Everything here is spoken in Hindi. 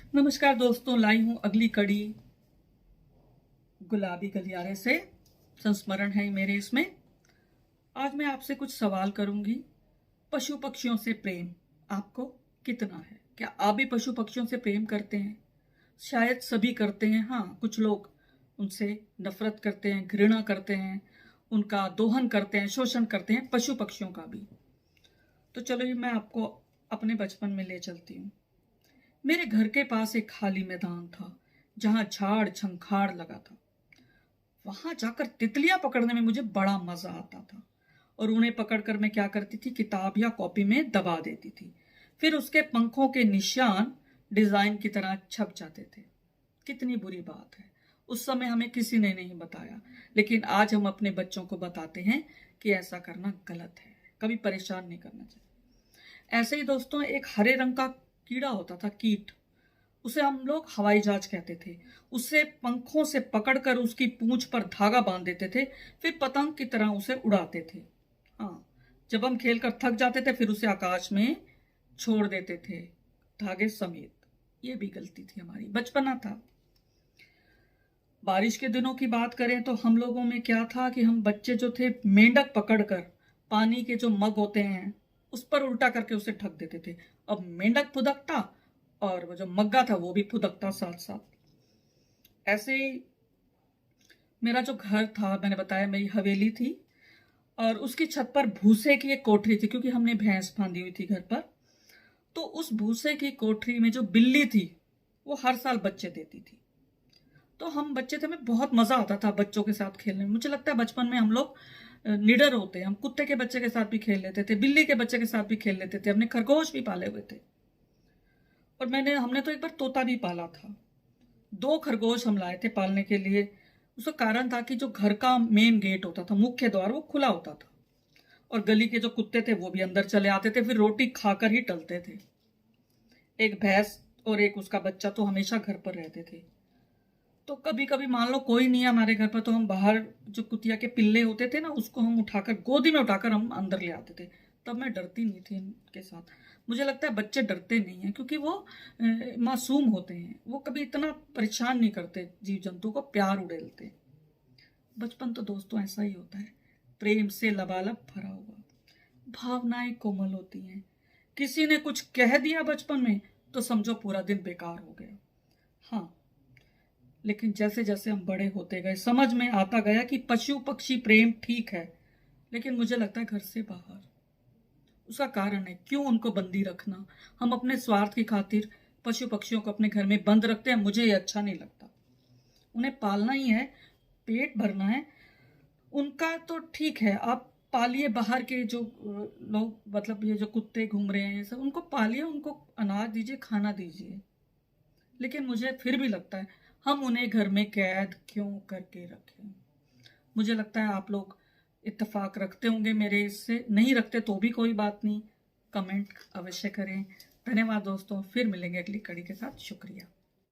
नमस्कार दोस्तों, लाई हूं अगली कड़ी गुलाबी गलियारे से। संस्मरण है मेरे इसमें। आज मैं आपसे कुछ सवाल करूंगी। पशु पक्षियों से प्रेम आपको कितना है? क्या आप भी पशु पक्षियों से प्रेम करते हैं? शायद सभी करते हैं। हाँ, कुछ लोग उनसे नफरत करते हैं, घृणा करते हैं, उनका दोहन करते हैं, शोषण करते हैं, पशु पक्षियों का भी। तो चलो ये मैं आपको अपने बचपन में ले चलती हूँ। मेरे घर के पास एक खाली मैदान था जहां झाड़ झंखाड़ लगा था। वहां जाकर तितलियां पकड़ने में मुझे बड़ा मजा आता था और उन्हें पकड़कर मैं क्या करती थी, किताब या कॉपी में दबा देती थी। फिर उसके पंखों के निशान डिजाइन की तरह छप जाते थे। कितनी बुरी बात है, उस समय हमें किसी ने नहीं बताया, लेकिन आज हम अपने बच्चों को बताते हैं कि ऐसा करना गलत है, कभी परेशान नहीं करना चाहिए। ऐसे ही दोस्तों, एक हरे रंग का कीड़ा होता था, कीट। उसे हम लोग हवाई जहाज कहते थे। उसे पंखों से पकड़कर उसकी पूंछ पर धागा बांध देते थे, फिर पतंग की तरह उसे उड़ाते थे। हाँ, जब हम खेलकर थक जाते थे फिर उसे आकाश में छोड़ देते थे धागे समेत। ये भी गलती थी हमारी, बचपना था। बारिश के दिनों की बात करें तो हम लोगों में क्या था कि हम बच्चे जो थे, मेंढक पकड़कर पानी के जो मग होते हैं उस पर उल्टा करके उसे ढक देते थे। अब मेंढक फुदकता और वो जो मग्गा था वो भी फुदकता साथ साथ। ऐसे ही मेरा जो घर था, मैंने बताया मेरी हवेली थी और उसकी छत पर भूसे की एक कोठरी थी, क्योंकि हमने भैंस बांधी हुई थी घर पर। तो उस भूसे की कोठरी में जो बिल्ली थी वो हर साल बच्चे देती थी। तो हम बच्चे थे, हमें बहुत मजा आता था बच्चों के साथ खेलने में। मुझे लगता है बचपन में हम लोग निडर होते हैं। हम कुत्ते के बच्चे के साथ भी खेल लेते थे, बिल्ली के बच्चे के साथ भी खेल लेते थे, हमने खरगोश भी पाले हुए थे। और हमने तो एक बार तोता भी पाला था। 2 खरगोश हम लाए थे पालने के लिए। उसका कारण था कि जो घर का मेन गेट होता था, मुख्य द्वार, वो खुला होता था और गली के जो कुत्ते थे वो भी अंदर चले आते थे, फिर रोटी खाकर ही टलते थे। एक भैंस और एक उसका बच्चा तो हमेशा घर पर रहते थे। तो कभी कभी मान लो कोई नहीं है हमारे घर पर, तो हम बाहर जो कुतिया के पिल्ले होते थे ना, उसको हम उठाकर गोदी में उठाकर हम अंदर ले आते थे। तब मैं डरती नहीं थी इनके साथ। मुझे लगता है बच्चे डरते नहीं हैं, क्योंकि वो मासूम होते हैं, वो कभी इतना परेशान नहीं करते, जीव जंतु को प्यार उड़ेलते। बचपन तो दोस्तों ऐसा ही होता है, प्रेम से लबालब भरा हुआ। भावनाएं कोमल होती हैं। किसी ने कुछ कह दिया बचपन में तो समझो पूरा दिन बेकार हो गया। हाँ, लेकिन जैसे जैसे हम बड़े होते गए समझ में आता गया कि पशु पक्षी प्रेम ठीक है, लेकिन मुझे लगता है घर से बाहर। उसका कारण है क्यों उनको बंदी रखना। हम अपने स्वार्थ की खातिर पशु पक्षियों को अपने घर में बंद रखते हैं। मुझे ये अच्छा नहीं लगता। उन्हें पालना ही है, पेट भरना है उनका, तो ठीक है, आप पालिए। बाहर के जो लोग, मतलब ये जो कुत्ते घूम रहे हैं सब, उनको पालिए, उनको अनाज दीजिए, खाना दीजिए। लेकिन मुझे फिर भी लगता है हम उन्हें घर में कैद क्यों करके रखें। मुझे लगता है आप लोग इत्तेफाक रखते होंगे मेरे इससे, नहीं रखते तो भी कोई बात नहीं, कमेंट अवश्य करें। धन्यवाद दोस्तों, फिर मिलेंगे अगली कड़ी के साथ। शुक्रिया।